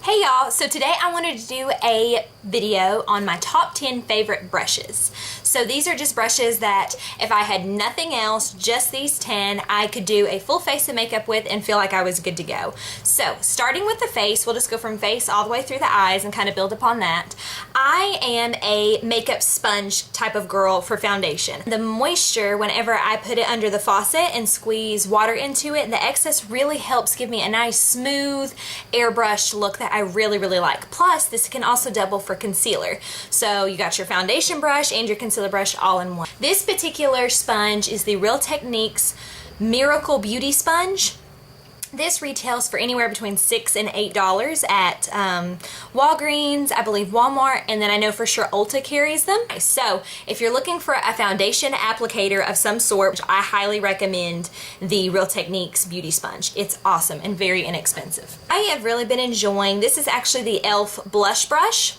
Hey y'all, so today I wanted to do a video on my top 10 favorite brushes. So these are just brushes that if I had nothing else, just these 10, I could do a full face of makeup with and feel like I was good to go. So starting with the face, we'll just go from face all the way through the eyes and kind of build upon that. I am a makeup sponge type of girl for foundation. The moisture, whenever I put it under the faucet and squeeze water into it, the excess really helps give me a nice smooth airbrush look that I really like. Plus, this can also double for concealer. So you got your foundation brush and your concealer brush all in one. This particular sponge is the Real Techniques Miracle Beauty Sponge. This retails for anywhere between $6 and $8 at Walgreens, I believe Walmart, and then I know for sure Ulta carries them. So if you're looking for a foundation applicator of some sort, I highly recommend the Real Techniques Beauty Sponge. It's awesome and very inexpensive. I have really been enjoying, this is actually the e.l.f. blush brush.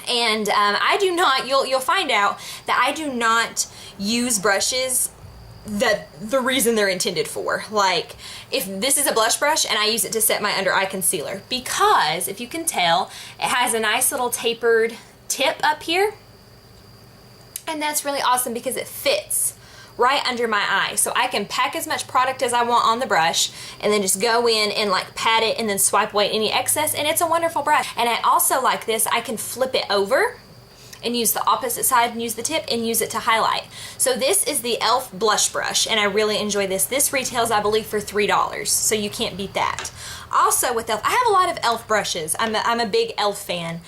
And I do not, you'll find out that I do not use brushes that the reason they're intended for. Like, if this is a blush brush and I use it to set my under eye concealer, because if you can tell, it has a nice little tapered tip up here, and that's really awesome because it fits right under my eye. So I can pack as much product as I want on the brush and then just go in and like pat it and then swipe away any excess, and it's a wonderful brush. And I also like this, I can flip it over and use the opposite side and use the tip and use it to highlight. So this is the e.l.f. blush brush, and I really enjoy this. This retails, I believe, for $3, so you can't beat that. Also with e.l.f., I have a lot of e.l.f. brushes. I'm a big e.l.f. fan.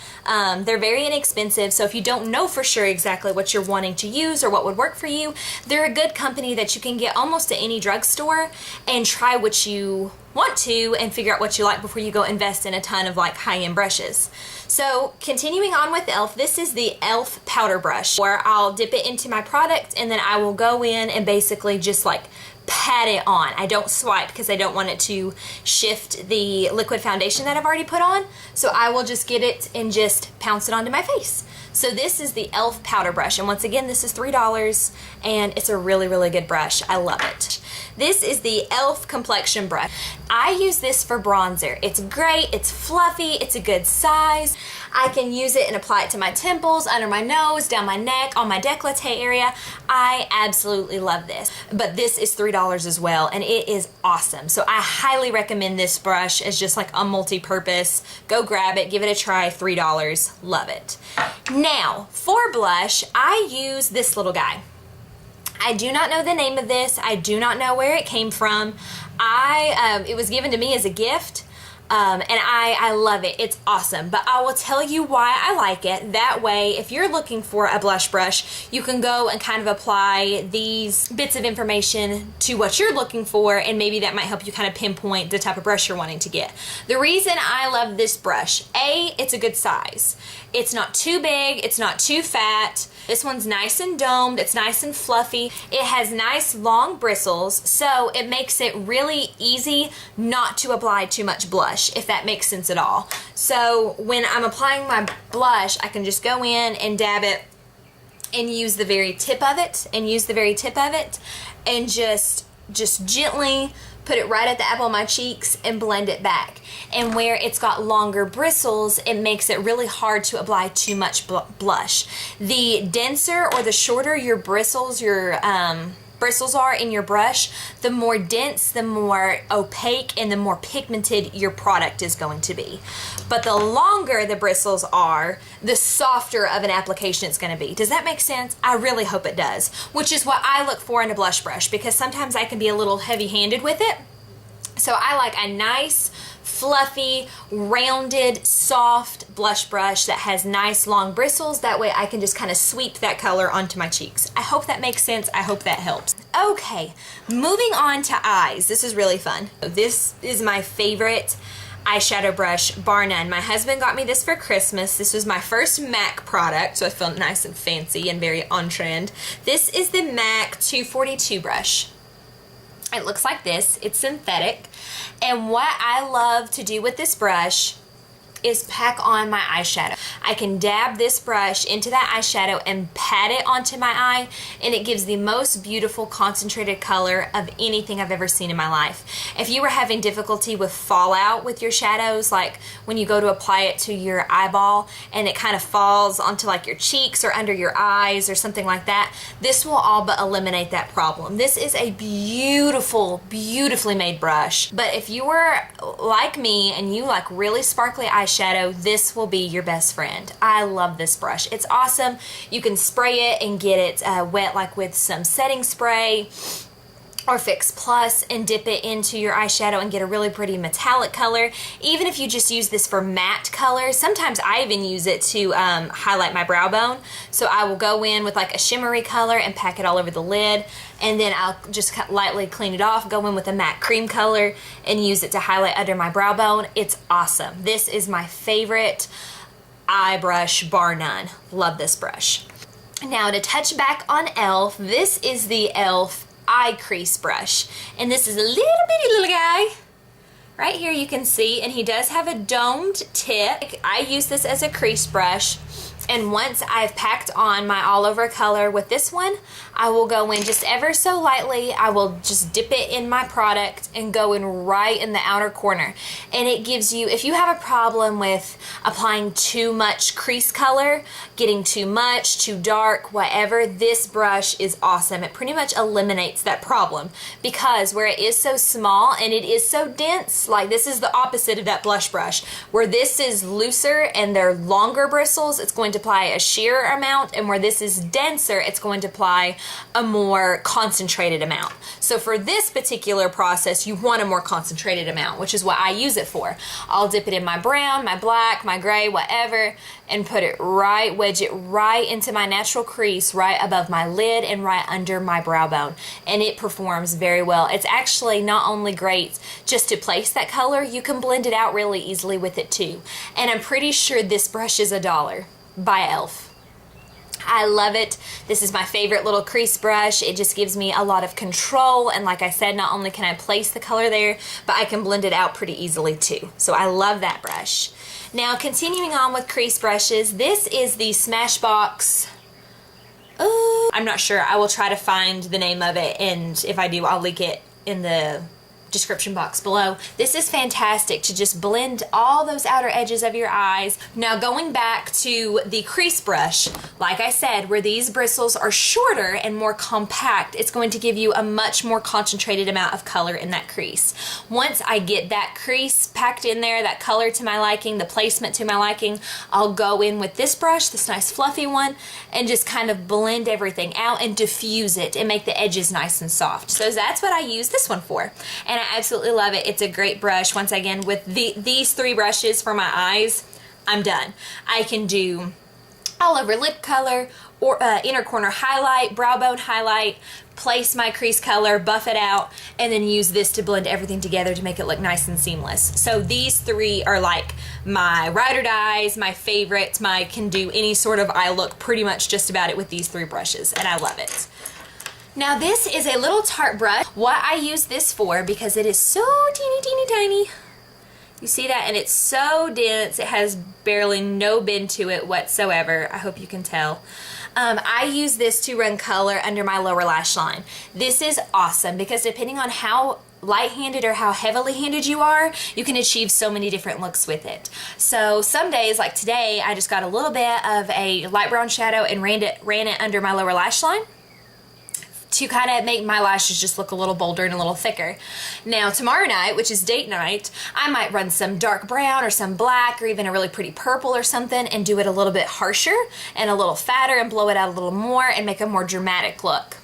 They're very inexpensive, so if you don't know for sure exactly what you're wanting to use or what would work for you, they're a good company that you can get almost at any drugstore and try what you want to and figure out what you like before you go invest in a ton of like high-end brushes. So continuing on with e.l.f., this is the e.l.f. powder brush, where I'll dip it into my product and then I will go in and basically just like pat it on. I don't swipe because I don't want it to shift the liquid foundation that I've already put on. So I will just get it and just pounce it onto my face. So this is the e.l.f. powder brush, and once again, this is $3 and it's a really good brush. I love it. This is the e.l.f. complexion brush. I use this for bronzer. It's great, it's fluffy, it's a good size. I can use it and apply it to my temples, under my nose, down my neck, on my décolleté area. I absolutely love this. But this is $3 as well, and it is awesome. So I highly recommend this brush as just like a multi-purpose. Go grab it, give it a try, $3, love it. Now, for blush, I use this little guy. I do not know the name of this. I do not know where it came from. It was given to me as a gift, and I love it. It's awesome. But I will tell you why I like it. That way, if you're looking for a blush brush, you can go and kind of apply these bits of information to what you're looking for, and maybe that might help you kind of pinpoint the type of brush you're wanting to get. The reason I love this brush, A, it's a good size. It's not too big, it's not too fat. This one's nice and domed, it's nice and fluffy. It has nice long bristles, so it makes it really easy not to apply too much blush, if that makes sense at all. So when I'm applying my blush, I can just go in and dab it and use the very tip of it, and just gently put it right at the apple of my cheeks and blend it back. And where it's got longer bristles, it makes it really hard to apply too much blush. The denser or the shorter your bristles are in your brush, the more dense, the more opaque, and the more pigmented your product is going to be. But the longer the bristles are, the softer of an application it's going to be. Does that make sense? I really hope it does, which is what I look for in a blush brush, because sometimes I can be a little heavy-handed with it. So I like a nice, fluffy, rounded, soft blush brush that has nice long bristles. That way I can just kind of sweep that color onto my cheeks. I hope that makes sense. I hope that helps. Okay, moving on to eyes. This is really fun. This is my favorite eyeshadow brush, bar none. My husband got me this for Christmas. This was my first MAC product, so I felt nice and fancy and very on trend. This is the MAC 242 brush. It looks like this. It's synthetic. And what I love to do with this brush is pack on my eyeshadow. I can dab this brush into that eyeshadow and pat it onto my eye, and it gives the most beautiful concentrated color of anything I've ever seen in my life. If you were having difficulty with fallout with your shadows, like when you go to apply it to your eyeball and it kind of falls onto like your cheeks or under your eyes or something like that, this will all but eliminate that problem. This is a beautifully made brush. But if you were like me and you like really sparkly eyeshadow, this will be your best friend. I love this brush. It's awesome. You can spray it and get it wet like with some setting spray or Fix Plus and dip it into your eyeshadow and get a really pretty metallic color. Even if you just use this for matte colors, sometimes I even use it to highlight my brow bone. So I will go in with like a shimmery color and pack it all over the lid, and then I'll just lightly clean it off, go in with a matte cream color and use it to highlight under my brow bone. It's awesome. This is my favorite eye brush, bar none. Love this brush. Now to touch back on e.l.f., this is the e.l.f. eye crease brush, and this is a little bitty little guy. Right here you can see, and he does have a domed tip. I use this as a crease brush, and once I've packed on my all over color with this one, I will go in just ever so lightly. I will just dip it in my product and go in right in the outer corner. And it gives you, if you have a problem with applying too much crease color, getting too much, too dark, whatever, this brush is awesome. It pretty much eliminates that problem, because where it is so small and it is so dense, like this is the opposite of that blush brush. Where this is looser and they're longer bristles, it's going to apply a sheer amount, and where this is denser, it's going to apply a more concentrated amount. So for this particular process, you want a more concentrated amount, which is what I use it for. I'll dip it in my brown, my black, my gray, whatever, and put it right, wedge it right into my natural crease, right above my lid and right under my brow bone. And it performs very well. It's actually not only great just to place that color, you can blend it out really easily with it too. And I'm pretty sure this brush is $1 by e.l.f. I love it. This is my favorite little crease brush. It just gives me a lot of control, and like I said, not only can I place the color there, but I can blend it out pretty easily too. So I love that brush. Now continuing on with crease brushes, this is the Smashbox. Oh, I'm not sure. I will try to find the name of it, and if I do, I'll link it in the description box below. This is fantastic to just blend all those outer edges of your eyes. Now going back to the crease brush, like I said, where these bristles are shorter and more compact, it's going to give you a much more concentrated amount of color in that crease. Once I get that crease packed in there, that color to my liking, the placement to my liking, I'll go in with this brush, this nice fluffy one, and just kind of blend everything out and diffuse it and make the edges nice and soft. So that's what I use this one for. And I absolutely love it. It's a great brush. Once again, with these 3 brushes for my eyes, I'm done. I can do all over lip color, or inner corner highlight, brow bone highlight, place my crease color, buff it out, and then use this to blend everything together to make it look nice and seamless. So these 3 are like my ride or dies, my favorites, my can do any sort of eye look, pretty much just about it with these 3 brushes, and I love it. Now this is a little Tarte brush. What I use this for, because it is so teeny tiny. You see that? And it's so dense. It has barely no bend to it whatsoever. I hope you can tell. I use this to run color under my lower lash line. This is awesome because depending on how light-handed or how heavily handed you are, you can achieve so many different looks with it. So some days, like today, I just got a little bit of a light brown shadow and ran it under my lower lash line to kind of make my lashes just look a little bolder and a little thicker. Now tomorrow night, which is date night, I might run some dark brown or some black or even a really pretty purple or something and do it a little bit harsher and a little fatter and blow it out a little more and make a more dramatic look.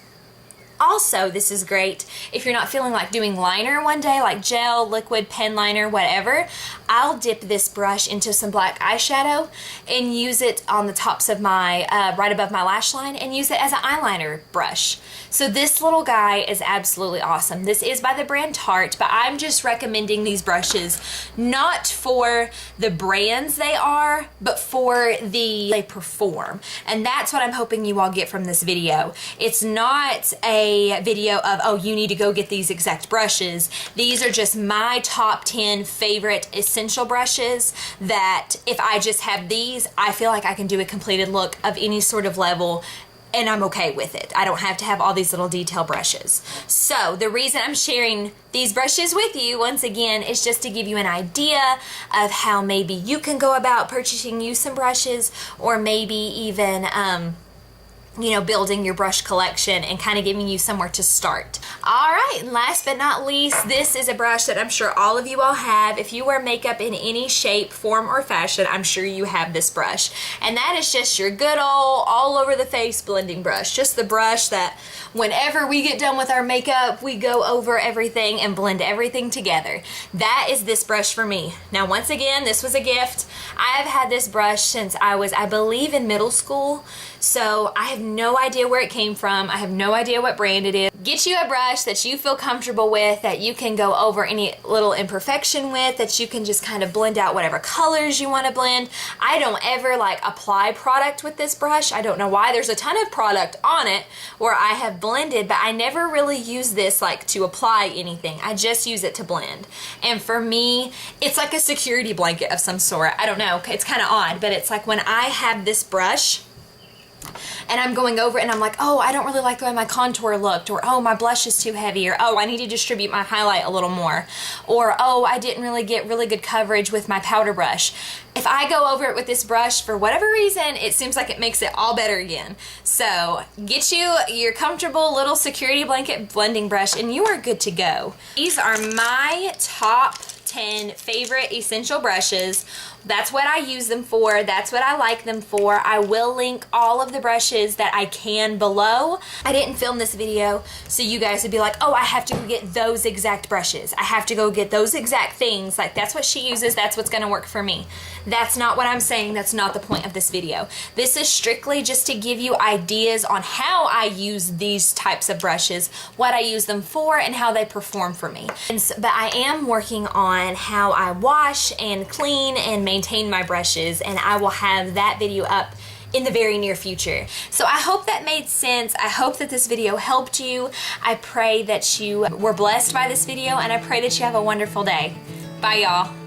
Also, this is great if you're not feeling like doing liner one day, like gel, liquid, pen liner, whatever. I'll dip this brush into some black eyeshadow and use it on the tops of my, right above my lash line, and use it as an eyeliner brush. So this little guy is absolutely awesome. This is by the brand Tarte, but I'm just recommending these brushes not for the brands they are, but for they perform. And that's what I'm hoping you all get from this video. It's not a video of, oh, you need to go get these exact brushes. These are just my top 10 favorite Essential Essiential brushes that if I just have these, I feel like I can do a completed look of any sort of level, and I'm okay with it. I don't have to have all these little detail brushes. So the reason I'm sharing these brushes with you, once again, is just to give you an idea of how maybe you can go about purchasing you some brushes, or maybe even you know, building your brush collection and kind of giving you somewhere to start. All right, and last but not least, this is a brush that I'm sure all of you all have. If you wear makeup in any shape, form, or fashion, I'm sure you have this brush. And that is just your good old all over the face blending brush. Just the brush that whenever we get done with our makeup, we go over everything and blend everything together. That is this brush for me. Now, once again, this was a gift. I have had this brush since I was, I believe, in middle school. So I have no idea where it came from. I have no idea what brand it is. Get you a brush that you feel comfortable with, that you can go over any little imperfection with, that you can just kind of blend out whatever colors you want to blend. I don't ever like apply product with this brush. I don't know why. There's a ton of product on it where I have blended, but I never really use this like to apply anything. I just use it to blend. And for me, it's like a security blanket of some sort. I don't know. It's kind of odd, but it's like when I have this brush and I'm going over and I'm like, oh, I don't really like the way my contour looked, or oh, my blush is too heavy, or oh, I need to distribute my highlight a little more, or oh, I didn't really get really good coverage with my powder brush. If I go over it with this brush, for whatever reason, it seems like it makes it all better again. So get you your comfortable little security blanket blending brush and you are good to go. These are my top 10 favorite Essiential brushes. That's what I use them for. That's what I like them for. I will link all of the brushes that I can below. I didn't film this video so you guys would be like, oh, I have to go get those exact brushes. I have to go get those exact things. Like, that's what she uses. That's what's going to work for me. That's not what I'm saying. That's not the point of this video. This is strictly just to give you ideas on how I use these types of brushes, what I use them for, and how they perform for me. But I am working on how I wash and clean and maintain my brushes, and I will have that video up in the very near future. So I hope that made sense. I hope that this video helped you. I pray that you were blessed by this video, and I pray that you have a wonderful day. Bye, y'all.